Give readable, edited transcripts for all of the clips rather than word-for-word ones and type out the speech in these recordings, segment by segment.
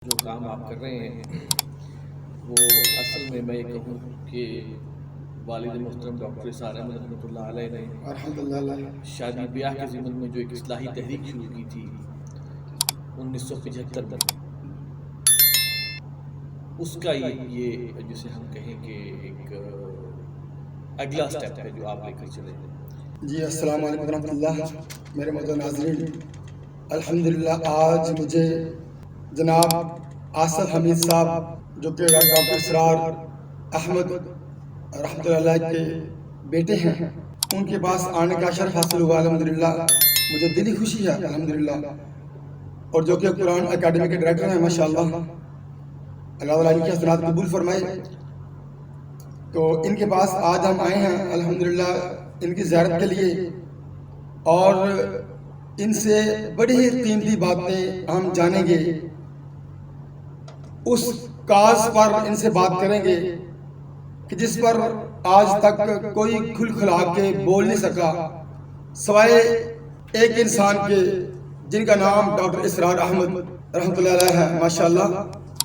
جو کام آپ کر رہے ہیں وہ اصل میں میں کہوں کہ والد محترم ڈاکٹر اسرار احمد رحمۃ اللہ علیہ نے شادی بیاہ کے ضمن میں جو ایک اصلاحی تحریک شروع کی تھی 1975 میں، اس کا یہ جسے ہم کہیں کہ ایک اگلا سٹیپ ہے جو آپ لے کر چلے ہیں۔ جی السلام علیکم ورحمۃ اللہ۔ میرے محترم ناظرین، الحمدللہ آج مجھے جناب آصف حمید صاحب جو کہ ڈاکٹر اسرار احمد رحمۃ اللہ علیہ کے بیٹے ہیں، ان کے پاس آنے کا شرف حاصل ہوا۔ الحمدللہ مجھے دلی خوشی ہے الحمدللہ، اور جو کہ قرآن اکیڈمی کے ڈائریکٹر ہیں ماشاءاللہ، اللہ تعالیٰ ان کی حسنات قبول فرمائے۔ تو ان کے پاس آج ہم آئے ہیں الحمدللہ ان کی زیارت کے لیے، اور ان سے بڑی ہی قیمتی باتیں ہم جانیں گے، اس کاز پر ان سے بات کریں گے کہ جس پر آج تک کوئی کھل کھلا کے بول نہیں سکا سوائے ایک انسان کے، جن کا نام ڈاکٹر اسرار احمد رحمۃ اللہ علیہ ہے ماشاءاللہ۔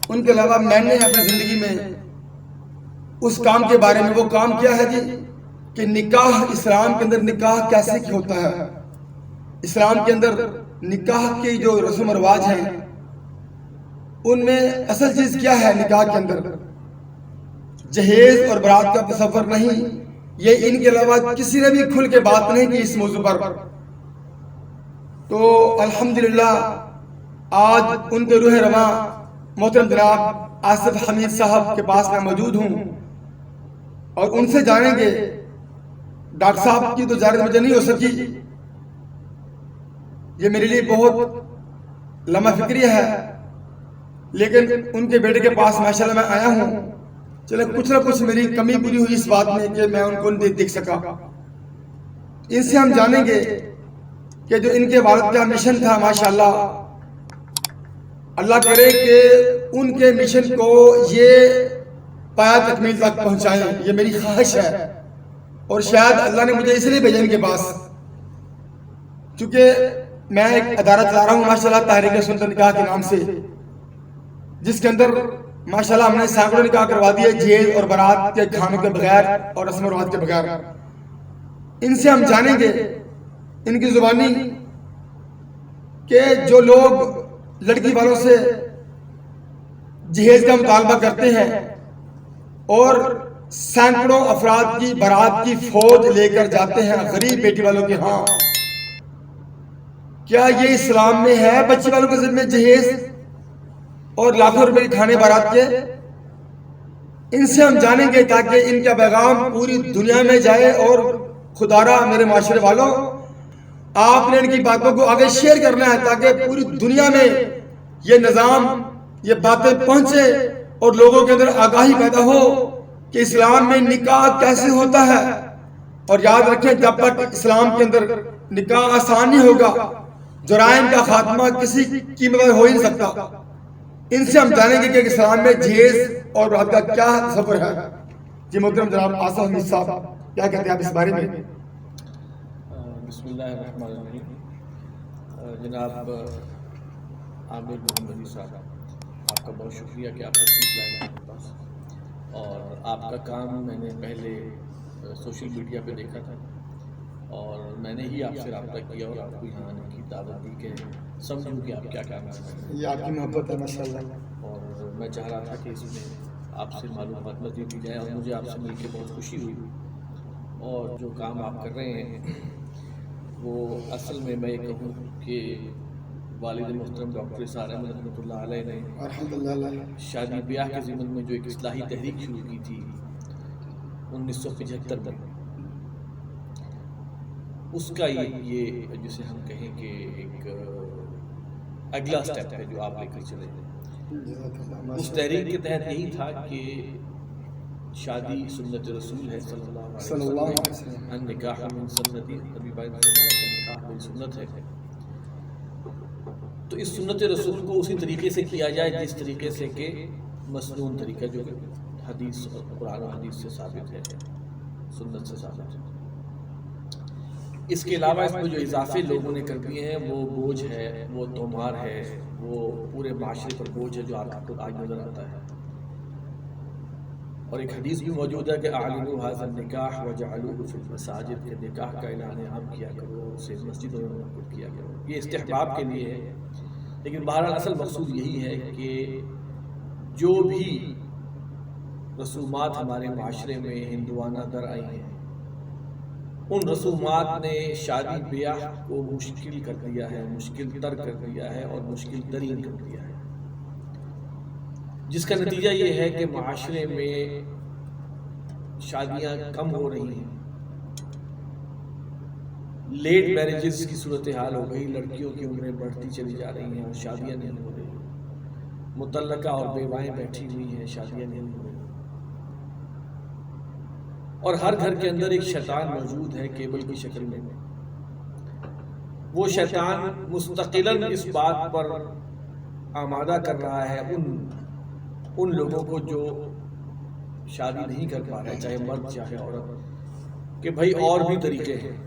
ان کے علاوہ میں نے اپنی زندگی میں اس کام کے بارے میں، وہ کام کیا ہے جی کہ نکاح، اسلام کے اندر نکاح کیسے ہوتا ہے، اسلام کے اندر نکاح کی جو رسم و رواج ہیں ان میں اصل چیز کیا ہے۔ نکاح کے اندر جہیز اور برات کا تصور نہیں، یہ ان کے علاوہ کسی نے بھی کھل کے بات نہیں کی اس موضوع پر۔ تو الحمدللہ آج ان کے روح رواں محترم جناب آصف حمید صاحب کے پاس میں موجود ہوں، اور ان سے جانیں گے۔ ڈاکٹر صاحب کی تو زیارت مجھے نہیں ہو سکی، یہ میرے لیے بہت لمحہ فکری ہے، لیکن ان کے بیٹے کے پاس ماشاءاللہ میں آیا ہوں۔ چلے کچھ نہ کچھ میری کمی پوری ہوئی اس بات میں کہ میں ان کو نہیں دیکھ سکا۔ ان سے ہم جانیں گے کہ جو ان کے والد کا مشن تھا ماشاءاللہ، اللہ کرے کہ ان کے مشن کو یہ پایا تکمیل تک پہنچائیں، یہ میری خواہش ہے۔ اور شاید اللہ نے مجھے اس لیے بھیجا ان کے پاس، کیونکہ میں ایک ادارہ چلا رہا ہوں ماشاءاللہ تحریک سنت نکاح کے نام سے، جس کے اندر ماشاءاللہ ہم نے سینکڑوں نکاح کروا دیے جہیز اور برات کے کھانوں کے بغیر اور رسم و رواج کے بغیر۔ ان سے ہم جانیں گے ان کی زبانی کہ جو لوگ لڑکی والوں سے جہیز کا مطالبہ کرتے ہیں اور سینکڑوں افراد کی برات کی فوج لے کر جاتے ہیں غریب بیٹی والوں کے ہاں، کیا یہ اسلام میں ہے بچی والوں کے ذمہ جہیز اور لاکھوں روپے کے کھانے بارات کے؟ ان سے ہم جانیں گے تاکہ ان کا پیغام پوری دنیا میں جائے، اور خدارا میرے معاشرے والوں، آپ نے ان کی باتوں کو آگے شیئر کرنا ہے تاکہ پوری دنیا میں یہ نظام، یہ باتیں پہنچے اور لوگوں کے اندر آگاہی پیدا ہو کہ اسلام میں نکاح کیسے ہوتا ہے۔ اور یاد رکھیں جب تک اسلام کے اندر نکاح آسان نہیں ہوگا، جرائم کا خاتمہ کسی قیمت پر ہو ہی نہیں سکتا۔ ان سے ہم جانیں گے کہ اسلام میں جہیز اور برات کا کیا تصور ہے۔ جی محترم جناب آصف حمید صاحب کیا کہتے ہیں آپ اس بارے میں؟ بسم اللہ الرحمن الرحیم۔ جناب عامر محمدی صاحب، آپ کا بہت شکریہ کہ آپ تشریف لائے ہمارے پاس، اور آپ کا کام میں نے پہلے سوشل میڈیا پہ دیکھا تھا، اور میں نے ہی آپ سے رابطہ کیا اور آپ کو یہاں آنے کی دعوت دی کہ سمجھوں کہ آپ کیا کام کر رہے ہیں۔ یہ آپ کی محبت ہے ماشاءاللہ، اور میں چاہ رہا تھا کہ اس میں آپ سے معلومات مزید دی جائے، اور مجھے آپ سے مل کے بہت خوشی ہوئی۔ اور جو کام آپ کر رہے ہیں وہ اصل میں کہوں کہ والد محترم ڈاکٹر اسرار احمد رحمۃ اللہ علیہ نے الحمدللہ شادی بیاہ کے ضمن میں جو ایک اصلاحی تحریک شروع کی تھی 1975 میں، اس کا یہ جسے ہم کہیں کہ ایک اگلا سٹیپ ہے جو آپ لے کر چلے ہیں۔ اس تحریک کے تحت یہی تھا کہ شادی سنت رسول ہے صلی اللہ علیہ وسلم، النکاح من سنتی، نبی پاک نے فرمایا کہ نکاح میری سنت ہے۔ تو اس سنت رسول کو اسی طریقے سے کیا جائے جس طریقے سے کہ مسنون طریقہ جو حدیث اور قرآن و حدیث سے ثابت ہے، سنت سے ثابت ہے۔ اس کے علاوہ اس میں جو اضافے لوگوں نے کر دیے ہیں وہ بوجھ ہے، وہ تومار ہے، وہ پورے معاشرے پر بوجھ ہے جو آپ کو آج نظر آتا ہے. اور ایک حدیث بھی موجود ہے کہ اعلنوا ھذا النکاح وجعلوه فی المساجد، کہ نکاح کا اعلان عام کیا کرو، اسے مسجدوں میں منعقد کیا کرو. یہ استحباب کے لیے ہے، لیکن بہرحال اصل مقصود یہی ہے کہ جو بھی رسومات ہمارے معاشرے میں ہندوانہ در آئی ہیں، ان رسومات نے شادی بیاہ کو مشکل کر دیا ہے، مشکل تر کر دیا ہے اور مشکل ترین کر دیا ہے، جس کا نتیجہ یہ ہے کہ معاشرے میں شادیاں کم ہو رہی ہیں، لیٹ میرجز کی صورتحال ہو گئی، لڑکیوں کی عمریں بڑھتی چلی جا رہی ہیں اور شادیاں نہیں ہو رہی، مطلقہ اور بیوائیں بیٹھی ہوئی ہیں، شادیاں نہیں ہو رہی. اور ہر گھر کے اندر ایک شیطان موجود ہے کیبل کی شکل میں. وہ شیطان مستقلاً اس بات پر آمادہ کر رہا ہے ان لوگوں کو جو شادی نہیں کر پا رہے، چاہے مرد چاہے عورت، کہ بھائی اور بھی طریقے ہیں.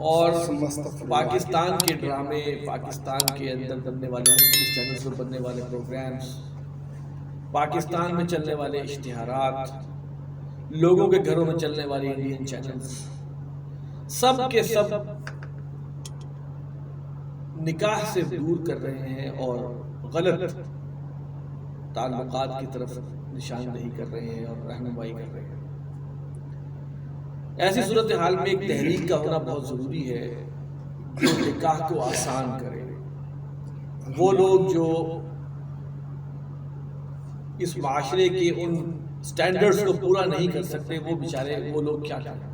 اور پاکستان کے ڈرامے، پاکستان کے اندر بننے والے مختلف چینلز پر بننے والے پروگرامز، پاکستان میں چلنے والے اشتہارات، لوگوں کے گھروں میں چلنے والے انڈین چینلز، سب کے سب نکاح سے دور کر رہے ہیں اور غلط تعلقات کی طرف نشاندہی کر رہے ہیں اور رہنمائی کر رہے ہیں. ایسی صورتحال میں ایک تحریک کا ہونا بہت ضروری ہے جو نکاح کو آسان کرے. وہ لوگ جو اس معاشرے کے ان سٹینڈرڈز کو پورا نہیں کر سکتے، وہ بیچارے وہ لوگ کیا کریں.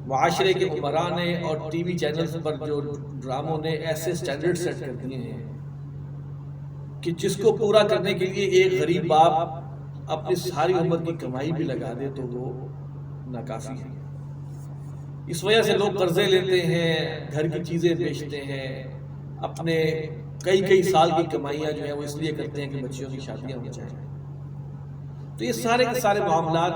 معاشرے کے عمرا نے اور ٹی وی چینلز پر جو ڈراموں نے ایسے سٹینڈرڈ سیٹ کر دیے ہیں کہ جس کو پورا کرنے کے لیے ایک غریب باپ اپنی ساری عمر کی کمائی بھی لگا دے تو وہ ناکافی ہے. اس وجہ سے لوگ قرضے لیتے ہیں، گھر کی چیزیں بیچتے ہیں، اپنے کئی سال کی کمائیاں جو ہیں وہ اس لیے کرتے ہیں کہ بچیوں کی شادیاں ہو جائیں. تو یہ سارے کے سارے معاملات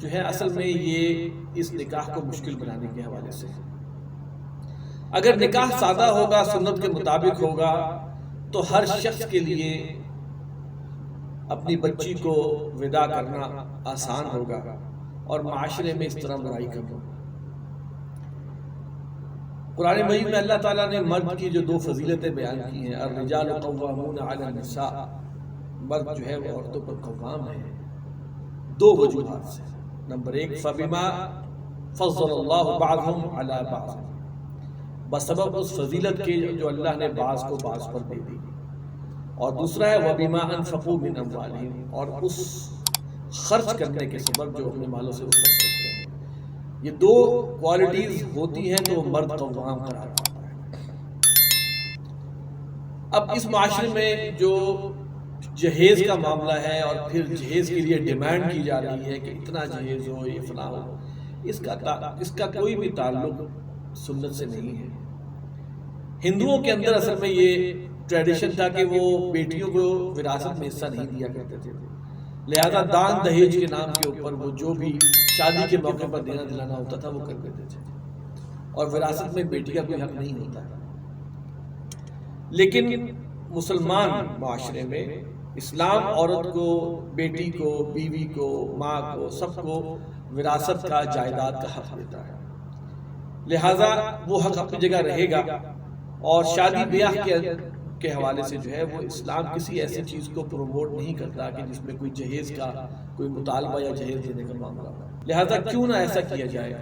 جو ہے اصل میں یہ اس نکاح کو مشکل بنانے کے حوالے سے. اگر نکاح سادہ ہوگا، سنت کے مطابق ہوگا، تو ہر شخص کے لیے اپنی بچی کو ودا کرنا آسان ہوگا اور معاشرے میں اس طرح برائی کم ہوگی. قرآن مجید میں اللہ تعالیٰ نے مرد کی جو 2 فضیلتیں بیان کی ہیں، الرجال قوامون علی النساء، مرد جو ہے وہ عورتوں پر قوام ہے 2 وجوہات سے. نمبر 1 فبما فضل اللہ بعضهم علی بعض، بسبب اس فضیلت کے جو اللہ نے بعض کو بعض پر دے دی. اور دوسرا ہے وبما انفقوا من اموالهم، اور اس خرچ کرنے کے سبب جو اپنے مالوں سے وہ خرچ کرتے ہیں. یہ 2 کوالٹیز ہوتی ہیں تو مرد قوام قرار پاتا ہے. اب اس معاشرے میں جو جہیز کا معاملہ ہے اور پھر جہیز کے لیے ڈیمانڈ کی جا رہی ہے کہ اتنا جہیز ہو، یہ فلاں ہو، اس کا کوئی بھی تعلق سنت سے نہیں ہے. ہندوؤں کے اندر اصل میں یہ ٹریڈیشن تھا کہ وہ بیٹیوں کو وراثت میں حصہ نہیں دیا کرتے تھے، لہذا دان دہیج کے نام کے اوپر وہ جو بھی شادی کے موقع پر دینا دلانا ہوتا تھا وہ کر دیتے تھے اور وراثت میں بیٹی کا کوئی حق نہیں ہوتا. لیکن مسلمان معاشرے میں اسلام عورت کو، بیٹی کو، بیوی کو، ماں کو، سب کو وراثت کا، جائیداد کا حق دیتا ہے. لہذا وہ حق اپنی جگہ رہے گا. اور شادی بیاہ کے حوالے سے جو ہے وہ اسلام کسی ایسی چیز کو پروموٹ نہیں کرتا کہ جس میں کوئی جہیز کا کوئی مطالبہ یا جہیز دینے کا معاملہ ہو. لہذا کیوں نہ ایسا کیا جائے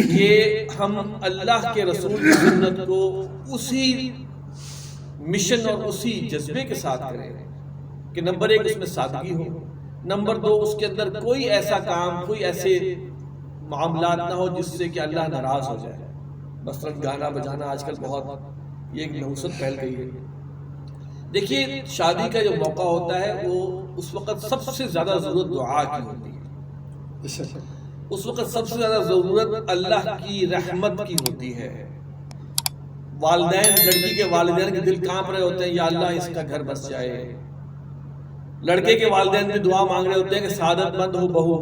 کہ ہم اللہ کے رسول کی سنت کو اسی مشن اور اسی جذبے کے ساتھ کریں کہ نمبر 1 اس میں سادگی ہو، نمبر 2 اس کے اندر کوئی ایسا کام، کوئی ایسے معاملات نہ ہو جس سے کہ اللہ ناراض ہو جائے. مثلاً گانا بجانا آج کل بہت یہ ایک نحوست پھیل گئی ہے. دیکھیے شادی کا جو موقع ہوتا ہے وہ اس وقت سب سے زیادہ ضرورت دعا کی ہوتی ہے، اس وقت سب سے زیادہ ضرورت اللہ کی رحمت کی ہوتی ہے. والدین، لڑکی کے والدین کے دل کانپ رہے ہوتے ہیں یا اللہ اس کا گھر بس جائے. لڑکے کے والدین بھی دعا مانگ رہے ہوتے ہیں کہ سعادت مند ہو بہو.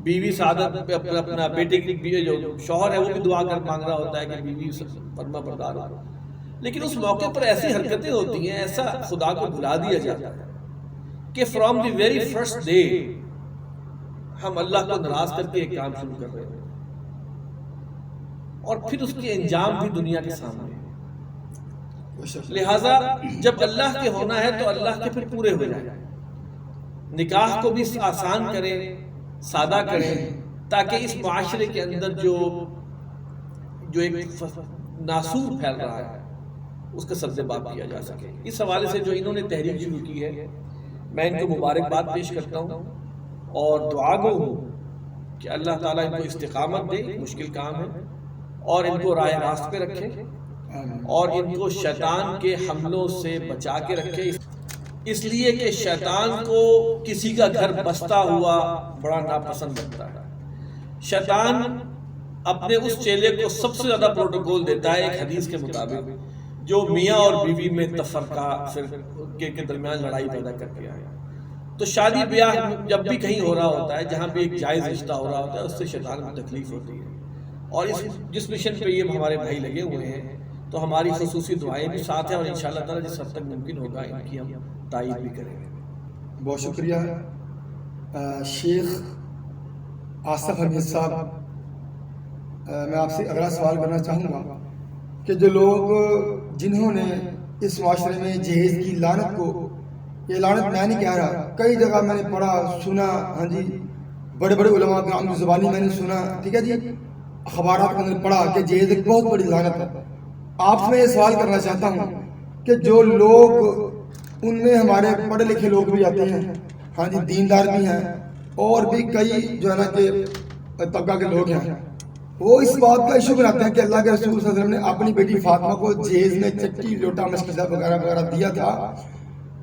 بیوی سعادت، اپنا بیٹے کی جو شوہر ہے وہ بھی دعا کر مانگ رہا ہوتا ہے کہ بیوی فرما بردار ہو. لیکن اس موقع پر ایسی حرکتیں ہوتی ہیں، ایسا خدا کو بھلا دیا جاتا ہے کہ from the very first day ہم اللہ کو ناراض کر کے ایک کام شروع کر رہے ہیں، اور پھر اس کے انجام بھی دنیا کے سامنے ہے۔ لہٰذا جب اللہ کے ہونا ہے تو اللہ کے پھر پورے ہو جائیں، نکاح کو بھی آسان کریں، سادہ کریں، تاکہ اس معاشرے کے اندر جو ایک ناسور پھیل رہا ہے اس کا سبزہ باب کیا جا سکے۔ اس حوالے سے جو انہوں نے تحریک شروع کی ہے، میں ان کو مبارکباد پیش کرتا ہوں اور دعا گو ہوں کہ اللہ تعالیٰ ان کو استقامت دے، مشکل کام ہے، اور ان کو راہ راست پہ رکھے اور ان کو شیطان کے حملوں سے بچا کے رکھے، اس لیے کہ شیطان کو کسی کا گھر بستا ہوا بڑا ناپسند لگتا ہے۔ شیطان اپنے اس چیلے کو سب سے زیادہ پروٹوکول دیتا ہے ایک حدیث کے مطابق، جو میاں اور بیوی میں تفرقہ کے درمیان لڑائی پیدا کر کے آئے۔ تو شادی بیاہ جب بھی کہیں ہو رہا ہوتا ہے، جہاں بھی ایک جائز رشتہ ہو رہا ہوتا ہے، اس سے شیطان کو تکلیف ہوتی ہے، اور جس مشن پہ یہ ہمارے بھائی لگے ہوئے ہیں تو ہماری خصوصی دعائیں بھی ساتھ ہیں، اور انشاءاللہ تعالیٰ جس حد تک ممکن ہوگا ان کی ہم تائید بھی کریں گے۔ بہت شکریہ شیخ آصف حمید صاحب۔ میں آپ سے اگلا سوال کرنا چاہوں گا کہ جو لوگ جنہوں نے اس معاشرے میں جہیز کی لعنت کو، یہ لعنت میں نہیں کہہ رہا، کئی جگہ میں نے پڑھا سنا، ہاں جی، بڑے بڑے علماء کرام کی زبانی میں نے سنا، ٹھیک ہے جی، اخبارات کے اندر پڑھا کہ جہیز ایک بہت بڑی لعنت ہے۔ آپ سے میں یہ سوال کرنا چاہتا ہوں کہ جو لوگ، ان میں ہمارے پڑھے لکھے لوگ بھی آتے ہیں، ہاں جی، دیندار بھی ہیں، اور بھی کئی جو ہے نا کہ طبقہ کے لوگ ہیں، وہ اس بات کا ایشو بناتے ہیں کہ اللہ کے رسول صلی اللہ علیہ وسلم نے اپنی بیٹی فاطمہ کو جہیز میں چکی، لوٹا، مشکیزہ وغیرہ وغیرہ دیا تھا،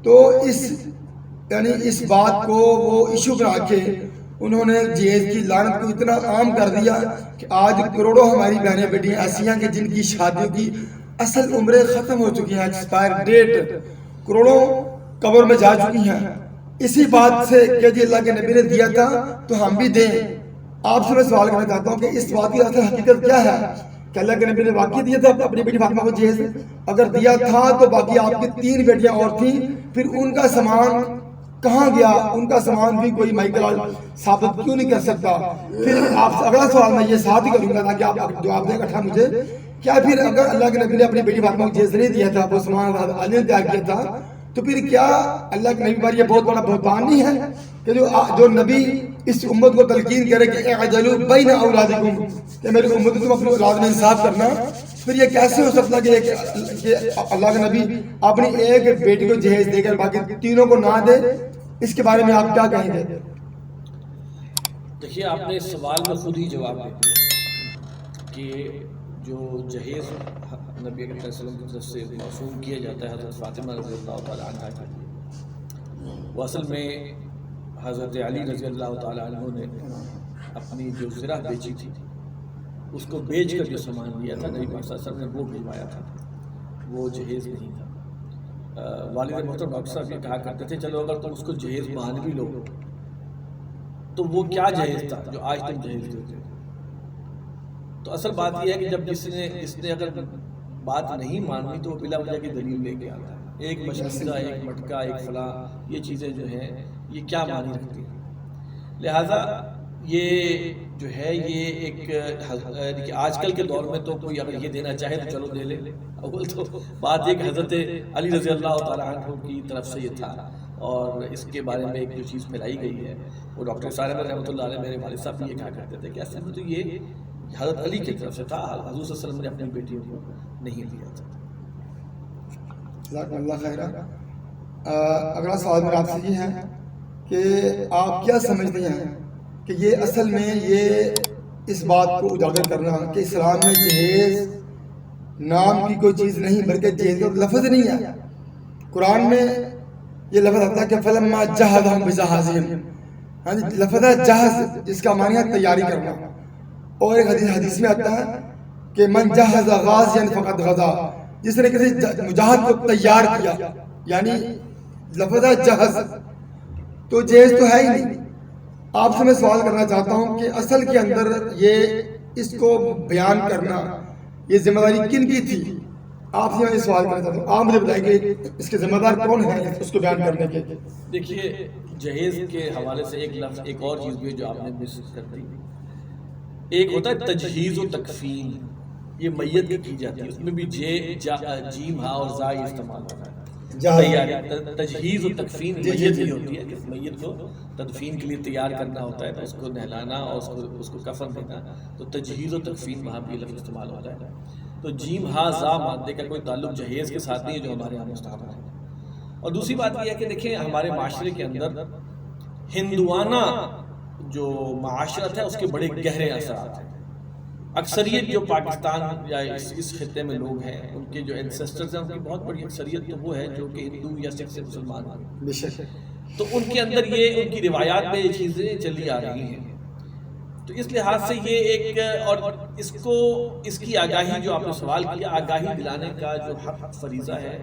تو اس بات کو وہ ایشو بنا کے انہوں نے جہیز کی لعنت کو اتنا عام کر دیا کہ آج کروڑوں ہماری بہنیں بیٹیاں ایسی ہیں کہ جن کی شادیوں کی اصل عمریں ختم ہو چکی ہیں، ایکسپائر ڈیٹ، کروڑوں قبر میں جا چکی ہیں، اسی بات سے کہ جی اللہ کے نبی نے دیا تھا تو ہم بھی دیں۔ آپ سے میں سوال کرنا چاہتا ہوں کہ اس بات کی اصل حقیقت کیا ہے کہ اللہ کے نبی نے واقعی دیا تھا اپنی بیٹی فاطمہ کو جہیز؟ اگر دیا تھا تو باقی آپ کی 3 بیٹیاں اور تھیں، پھر ان کا سامان کہاں گیا؟ ان کا سامان بھی کوئی مائیکل ثابت کیوں نہیں کر سکتا؟ پھر آپ سے اگلا سوال میں یہ ساتھ ہی کروں گا تاکہ آپ جواب دیں اکٹھا مجھے، کیا پھر اگر اللہ کے نبی نے اپنی بیٹی فاطمہ کو جہیز نہیں دیا تھا، وہ سامان علی نے تیار کیا تھا، تو پھر کیا اللہ کے نبی پر یہ بہت بڑا بہتان نہیں ہے کہ جو نبی اس امت کو تلقین کرے کہ اعجلوا بین اولادکم، کہ میری امت تم اپنے اولاد میں انصاف کرنا؟ پھر یہ کیسے ہو سکتا کہ اللہ کے نبی اپنی ایک بیٹی کو جہیز دے کر باقی 3 کو نہ دے؟ اس کے بارے میں آپ کیا کہیں گے؟ دیکھیے، آپ نے اس سوال میں خود ہی جواب دے دیا کہ جو جہیز نبی اکرم صلی اللہ علیہ وسلم کی طرف سے موصول کیا جاتا ہے حضرت فاطمہ رضی اللہ تعالیٰ عنہ کے لیے، وہ اصل میں حضرت علی رضی اللہ تعالیٰ عنہ نے اپنی جو زرہ بیچی تھی اس کو بیچ کر جو سامان لیا تھا نبی پاک صلی اللہ علیہ وسلم نے وہ بھجوایا تھا، وہ جہیز نہیں تھا۔ والد محترم ڈاکٹر صاحب یہ کہا کرتے تھے چلو اگر تم اس کو جہیز مان بھی لو تو وہ کیا جہیز تھا جو آج تم جہیز دیتے ہو؟ تو اصل بات یہ ہے کہ جب اس نے اگر بات نہیں مانی تو وہ بلا وجہ کی دلیل لے کے آتا ہے، ایک مشکیزہ، ایک مٹکا، ایک فلاں، یہ چیزیں جو ہیں یہ کیا معنی رکھتی ہیں؟ لہٰذا یہ جو ہے یہ ایک آج کل کے دور میں تو کوئی اگر یہ دینا چاہے تو چلو دے لے، اول تو بات یہ کہ حضرت علی رضی اللہ تعالیٰ عنہ کی طرف سے یہ تھا، اور اس کے بارے میں ایک جو چیز پھیلائی گئی ہے وہ ڈاکٹر صالح رحمۃ اللہ علیہ میرے والد صاحب بھی یہ کہا کرتے تھے کہ اصل میں تو یہ حضرت علی کی طرف سے تھا، حضور صلی اللہ علیہ وسلم نے اپنی بیٹیوں کو نہیں دیا تھا۔ جزاک اللہ خیر۔ اگلا سوال میرا آپ سے یہ ہے کہ آپ کیا سمجھتے ہیں کہ یہ اصل میں یہ اس بات کو اجاگر کرنا کہ اسلام میں جہیز نام کی کوئی چیز نہیں بلکہ جہیز کا لفظ نہیں ہے، قرآن میں یہ لفظ آتا ہے کہ فلما جہزہم بجہازہم، ہاں جی، لفظ ہے جہز جس کا معنی ہے تیاری کرنا، اور ایک حدیث میں آتا ہے کہ من جہز غازیا فقد غزا، جس نے کسی مجاہد کو تیار کیا، یعنی لفظ ہے جہز، تو جہیز تو ہے ہی نہیں۔ آپ سے میں سوال کرنا چاہتا ہوں کہ اصل کے اندر یہ اس کو بیان کرنا یہ ذمہ داری کن کی تھی؟ آپ سے میں یہ سوال کرنا چاہتا ہوں، آپ مجھے بتائیں کہ اس کے ذمہ دار کون ہیں اس کو بیان کرنے کے؟ دیکھیے جہیز کے حوالے سے ایک لفظ ایک اور چیز بھی ہے جو آپ نے مس کر دی. ایک ہوتا ہے تجہیز و تکفین، یہ میت کی جاتی ہے، اس میں بھی جیم ہا اور زا استعمال ہوتا ہے. تجہیز و تکفین میت کی ہوتی ہے، میت کو تدفین کے لیے تیار کرنا ہوتا ہے، تو اس کو نہلانا اور اس کو کفن دینا، تو تجہیز و تکفین وہاں بھی لفظ استعمال ہوتا ہے. تو جیم ہا زا مادے کا کوئی تعلق جہیز کے ساتھ نہیں ہے جو ہمارے یہاں مستعمل ہے. اور دوسری بات یہ ہے کہ دیکھیں ہمارے معاشرے کے اندر ہندوانہ جو معاشرت ہے اس کے بڑے گہرے اثرات ہیں. اکثریت جو پاکستان یا اس خطے میں لوگ ہیں ان کے جو اینسسٹرز ہیں ان کی بہت بڑی اکثریت تو وہ ہے جو کہ ہندو یا سکھ سے مسلمان ہیں، تو ان کے اندر یہ ان کی روایات میں یہ چیزیں چلی آ رہی ہیں. تو اس لحاظ سے یہ ایک اور اس کی آگاہی جو آپ نے سوال کیا، آگاہی دلانے کا جو حق فریضہ ہے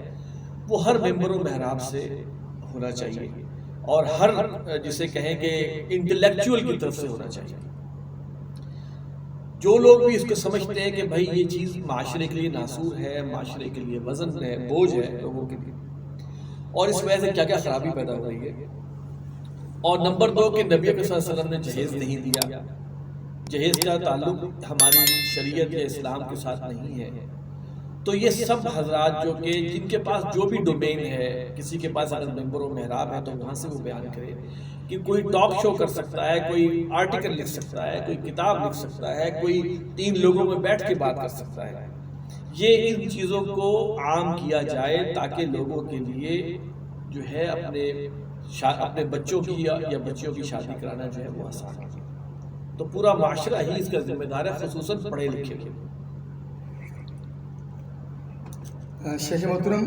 وہ ہر ممبر و محراب سے ہونا چاہیے، اور ہر جسے کہیں کہ انٹلیکچوئل کی طرف سے ہونا چاہیے. جو لوگ بھی اس کو سمجھتے ہیں کہ بھائی یہ چیز معاشرے کے لیے ناسور ہے، معاشرے کے لیے وزن ہے، بوجھ ہے لوگوں کے لیے، اور اس وجہ سے کیا کیا خرابی پیدا ہو رہی ہے. اور نمبر 2 کہ نبی صلی اللہ علیہ وسلم نے جہیز نہیں دیا، جہیز کا تعلق ہماری شریعت یا اسلام کے ساتھ نہیں ہے. تو یہ سب حضرات جو کہ جن کے پاس جو بھی ڈومین ہے، کسی کے پاس اگر ممبر و محراب ہے تو وہاں سے وہ بیان کرے، کہ کوئی ٹاک شو کر سکتا ہے، کوئی آرٹیکل لکھ سکتا ہے، کوئی کتاب لکھ سکتا ہے، کوئی 3 لوگوں میں بیٹھ کے بات کر سکتا ہے. یہ ان چیزوں کو عام کیا جائے تاکہ لوگوں کے لیے جو ہے اپنے بچوں کی یا بچیوں کی شادی کرانا جو ہے وہ آسان ہو. تو پورا معاشرہ ہی اس کا ذمہ دار ہے، خصوصاً پڑھے لکھے کے. شیخ محترم،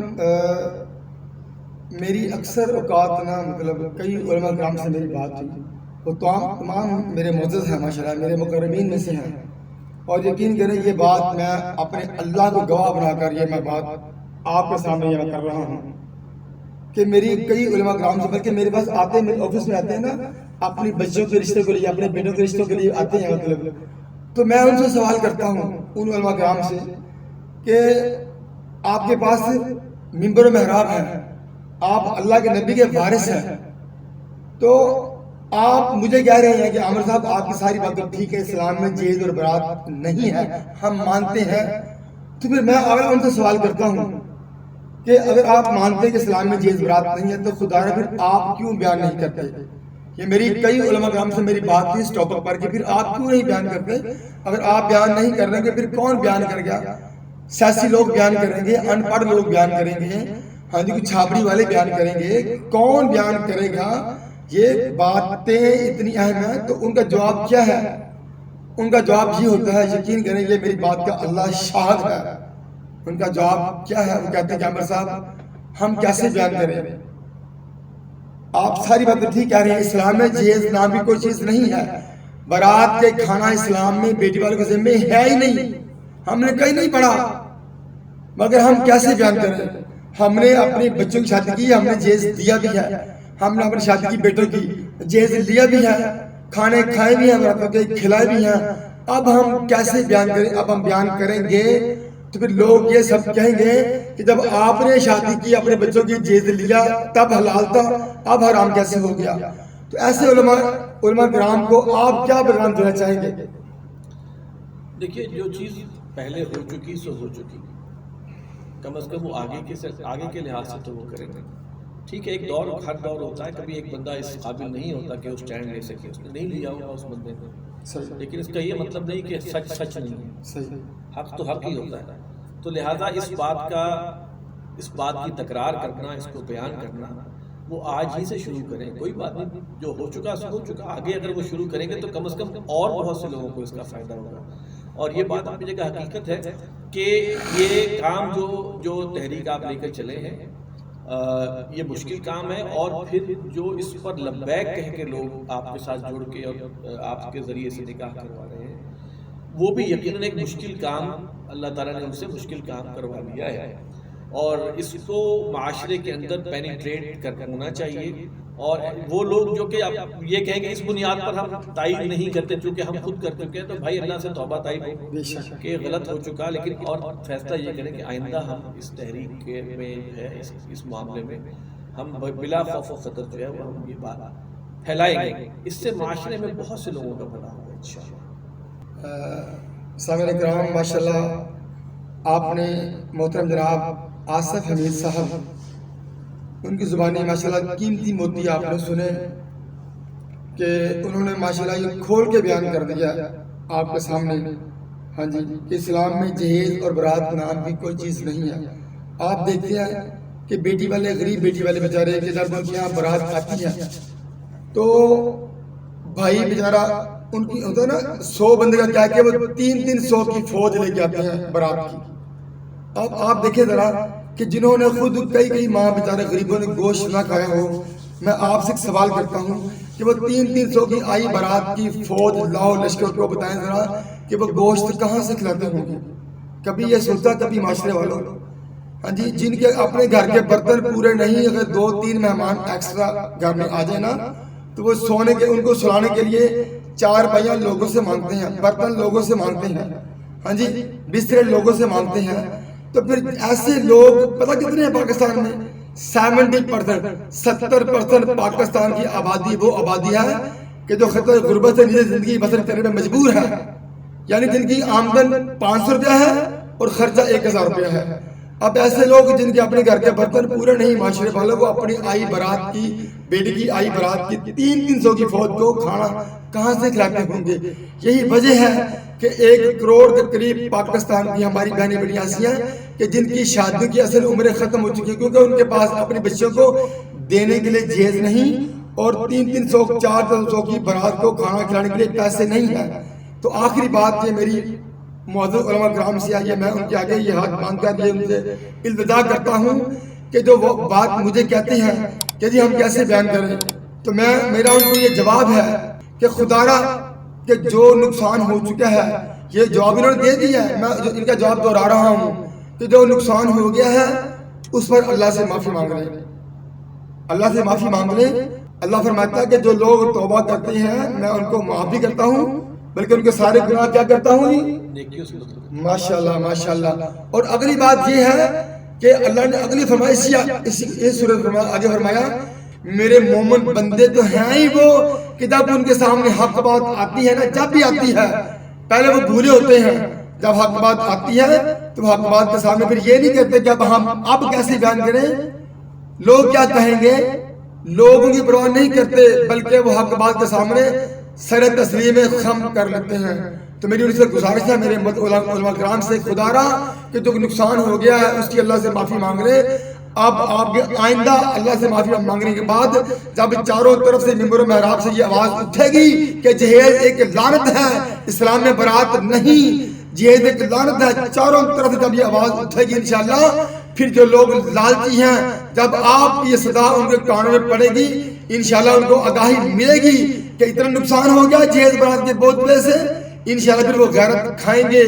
میری اکثر اوقات نا مطلب کئی علماء کرام سے میری بات ہوئی، وہ تمام میرے معزز ہیں، ماشاءاللہ میرے مقربین میں سے ہیں، اور یقین کریں یہ بات میں اپنے اللہ کو گواہ بنا کر یہ میں بات آپ کے سامنے یہ میں کر رہا ہوں کہ میری کئی علماء کرام سے، بلکہ میرے پاس آتے ہیں، میرے آفس میں آتے ہیں نا، اپنی بچیوں کے رشتے کے لیے، اپنے بیٹوں کے رشتوں کے لیے آتے ہیں مطلب، تو میں ان سے سوال کرتا ہوں ان علماء کرام سے کہ آپ کے پاس ممبر و محراب ہیں، آپ اللہ کے نبی کے وارث ہیں، تو آپ مجھے کہہ رہے ہیں کہ عامر صاحب آپ کی ساری باتیں ٹھیک ہے، اسلام میں جہیز اور برات نہیں ہے، ہم مانتے ہیں. تو پھر میں اگر ان سے سوال کرتا ہوں کہ اگر آپ مانتے ہیں کہ اسلام میں جہیز برات نہیں ہے تو خدا را پھر آپ کیوں بیان نہیں کرتے؟ یہ میری کئی علماء کرام سے میری بات تھی اس ٹاپک پر کہ پھر آپ کیوں نہیں بیان کرتے؟ اگر آپ بیان نہیں کر رہے پھر کون بیان کر گیا؟ سیاسی لوگ بیان کریں گے، ان پڑھ لوگ بیان کریں گے، ہاں جی کچھ چھاپڑی والے بیان کریں گے، کون بیان کرے گا؟ یہ باتیں اتنی اہم ہیں تو ان کا جواب کیا ہے؟ ان کا جواب یہ ہوتا ہے، یقین کریں یہ میری بات کا اللہ شاہد ہے، ان کا جواب کیا ہے؟ وہ کہتے ہیں کہ عامر صاحب ہم کیسے بیان کریں؟ آپ ساری باتیں ٹھیک کہہ رہے ہیں، اسلام میں جہیز نام بھی کوئی چیز نہیں ہے، برات کے کھانا اسلام میں بیٹی والوں کے ذمہ ہے ہی نہیں، ہم نے کہیں نہیں پڑھا، مگر ہم کیسے بیان کریں؟ ہم نے اپنے بچوں کی شادی کی، ہم نے جہیز دیا بھی ہے، ہم نے اپنی شادی کی بیٹوں کی جہیز لیا بھی ہے، کھانے کھائے بھی ہیں، براتوں کے کھلائے بھی ہیں. اب ہم کیسے بیان کریں؟ اب ہم بیان کریں گے تو پھر لوگ یہ سب کہیں گے کہ جب آپ نے شادی کی اپنے بچوں کی جہیز لیا تب حلال تھا، اب حرام کیسے ہو گیا؟ تو ایسے علماء کرام کو آپ کیا پیغام دینا چاہیں گے؟ دیکھیے جو چیز پہلے ہو چکی سو ہو چکی، کم از کم وہ آگے کے لحاظ سے تو وہ کریں گے. ٹھیک ہے، ایک دور ہر دور ہوتا ہے، کبھی ایک بندہ اس قابل نہیں ہوتا کہ وہ اسٹینڈ لے سکے، اس نے نہیں لیا ہوگا اس بندے نے، لیکن اس کا یہ مطلب نہیں کہ سچ نہیں ہے، حق تو حق ہی ہوتا ہے. تو لہٰذا اس بات کی تکرار کرنا، اس کو بیان کرنا وہ آج ہی سے شروع کریں. کوئی بات نہیں، جو ہو چکا سو ہو چکا، آگے اگر وہ شروع کریں گے تو کم از کم اور بہت سے لوگوں کو اس کا فائدہ ہوگا. اور یہ بات اپنی جگہ حقیقت ہے کہ یہ کام جو تحریک آپ لے کر چلے ہیں یہ مشکل کام ہے، اور پھر جو اس پر لبیک کہہ کے لوگ آپ کے ساتھ جڑ کے اور آپ کے ذریعے سے نکاح کروا رہے ہیں، وہ بھی یقیناً ایک مشکل کام اللہ تعالیٰ نے ان سے مشکل کام کروا لیا ہے. اور اس کو معاشرے کے اندر پینیٹریٹ کر ہونا چاہیے. اور وہ لوگ جو کہ اب یہ کہیں گے اس بنیاد پر ہم تائید نہیں کرتے چونکہ ہم خود کر چکے ہیں، تو بھائی اللہ سے توبہ تائید ہو کہ غلط ہو چکا، لیکن اور فیصلہ یہ کریں کہ آئندہ ہم اس تحریک میں ہے اس معاملے میں ہم بلا خوف و خطر جو ہے وہ ہم یہ بات پھیلائیں گے. اس سے معاشرے میں بہت سے لوگوں کا بھلا ہوگا انشاءاللہ. سامعین کرام، ماشاءاللہ آپ نے محترم جناب آصف حمید صاحب ان کی زبانی ماشاءاللہ قیمتی موتی آپ نے سنے کہ انہوں نے ماشاءاللہ یہ کھول کے بیان کر دیا آپ کے سامنے، ہاں جی، کہ اسلام میں جہیز اور برات نام کی کوئی چیز نہیں ہے. آپ دیکھتے ہیں کہ بیٹی والے غریب بیٹی والے بیچارے کہ جب ان کے یہاں برات آتی ہے تو بھائی بیچارہ ان کی ہوتا ہے نا 100 بندے کا کیا کہ وہ 300 کی فوج لے کے آتے ہیں برات کی. اب آپ دیکھیں ذرا کہ جنہوں نے خود کئی ماں بیچارے غریبوں نے گوشت نہ کھایا ہو، میں آپ سے ایک سوال کرتا ہوں کہ وہ 300 کی آئی برات کی فوج لاؤ لشکر کو بتائیں ذرا کہ وہ گوشت کہاں سے کھلاتے ہوں گے؟ کبھی یہ سوچا کبھی معاشرے والوں؟ ہاں جی، جن کے اپنے گھر کے برتن پورے نہیں، اگر 2-3 مہمان ایکسٹرا گھر میں آ جائے نا تو وہ سونے کے ان کو سلانے کے لیے 4 پہیہ لوگوں سے مانگتے ہیں، برتن لوگوں سے مانگتے ہیں، ہاں جی، بسترے لوگوں سے مانگتے ہیں. تو پھر ایسے لوگ پتہ کتنے ہیں پاکستان میں؟ 70% پاکستان کی آبادی وہ آبادی ہے کہ جو خطر غربت سے نیچے زندگی بسر کرنے میں مجبور ہے، یعنی جن کی آمدن 500 روپیہ ہے اور خرچہ 1000 روپیہ ہے. اب ایسے لوگ جن کے اپنے گھر کے برتن پورے نہیں، معاشرے والوں کو اپنی آئی برات کی بیٹی کی آئی برات کی 300 کی فوج کو کھانا کہاں سے کھلاتے ہوں گے؟ یہی وجہ ہے کہ 1 کروڑ کے قریب پاکستان کی ہماری بہنیں بیٹیاں ایسی ہیں کہ جن کی شادی کی اصل عمریں ختم ہو چکی ہیں کیونکہ ان کے پاس اپنی بچوں کو دینے کے لیے جہیز نہیں اور 300-400 کی برات کو کھانا کھلانے کے لیے پیسے نہیں ہیں. تو آخری بات یہ میری معزز علماء کرام سے آئیے، میں ان کے آگے یہ ہاتھ باندھ کر یہ ان سے الوداع کرتا ہوں کہ جو وہ بات مجھے کہتے ہیں کہ جی ہم کیسے بیان کریں، تو میرا ان کو یہ جواب ہے کہ خدا را کہ جو نقصان ہو چکا ہے، یہ جواب انہوں نے دے دیا ہے، میں ان کا جواب دہرا رہا ہوں کہ جو نقصان ہو گیا ہے اس پر اللہ سے معافی مانگ لیں، اللہ سے معافی مانگ لیں. اللہ فرماتا ہے کہ جو لوگ توبہ کرتے ہیں میں ان کو معاف بھی کرتا ہوں بلکہ ان کے سارے گناہ کیا کرتا ہوں جی، ماشاءاللہ ماشاءاللہ. اور اگلی بات یہ ہے کہ اللہ نے اگلی فرمایا اس سورۃ میں آگے فرمایا میرے مومن بندے تو ہیں ہی وہ کہ جب ان کے سامنے حق بات آتی ہے نا، جب بھی آتی ہے پہلے وہ بھولے ہوتے ہیں، جب حق بات آتی ہے تو حق بات کے سامنے پھر یہ نہیں کہتے کہ اب کیسے بیان کریں، لوگ کیا کہیں گے، لوگوں کی پرواہ نہیں کرتے بلکہ وہ حق بات کے سامنے سر تسلیم خم کر لیتے ہیں. تو میری ان سے گزارش ہے میرے علماء کرام سے، خدا را کہ جو نقصان ہو گیا ہے اس کی اللہ سے معافی مانگ لے. اب آپ کے آئندہ اللہ سے معافی مانگنے کے بعد جب چاروں طرف سے ممبر و محراب سے یہ آواز اٹھے گی کہ جہیز ایک لعنت ہے، اسلام میں برات نہیں، جہیز ایک لعنت ہے، چاروں طرف جب یہ آواز اٹھے گی انشاءاللہ پھر جو لوگ لالچی ہیں جب آپ کی یہ صدا ان کے کانوں میں پڑے گی انشاءاللہ ان کو آگاہی ملے گی کہ اتنا نقصان ہو گیا جہیز برات کے بوجھ سے، انشاءاللہ پھر وہ غیرت کھائیں گے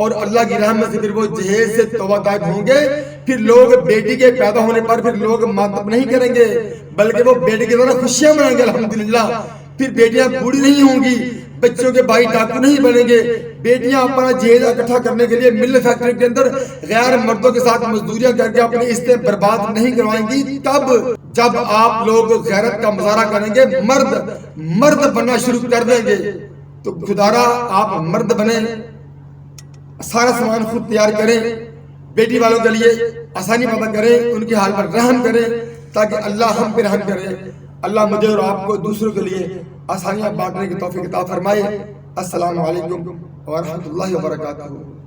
اور اللہ کی رحمت سے پھر وہ جہیز سے توبہ طائب ہوں گے. پھر لوگ بیٹی کے پیدا ہونے پر پھر لوگ ماتم نہیں کریں گے بلکہ وہ بیٹی کی طرح خوشیاں منائیں گے الحمدللہ. پھر بیٹیاں بوڑھی نہیں ہوں گی، بچوں کے بھائی ڈاکو نہیں بنیں گے، بیٹیاں اپنا جہیز اکٹھا کرنے کے لیے مل فیکٹری کے اندر غیر مردوں کے ساتھ مزدوریاں کر کے اپنے عزتیں برباد نہیں کروائیں گی. تب جب آپ لوگ غیرت کا مظاہرہ کریں گے، مرد بننا شروع کر دیں گے. تو خدارا آپ مرد بنیں، سارا سامان خود تیار کریں، بیٹی والوں کے لیے آسانی پیدا کریں، ان کے حال پر رحم کریں تاکہ اللہ ہم پہ رحم کرے. اللہ مجھے اور آپ کو دوسروں کے لیے آسانیاں بانٹنے کی توفیق عطا فرمائے. السلام علیکم ورحمۃ اللہ وبرکاتہ.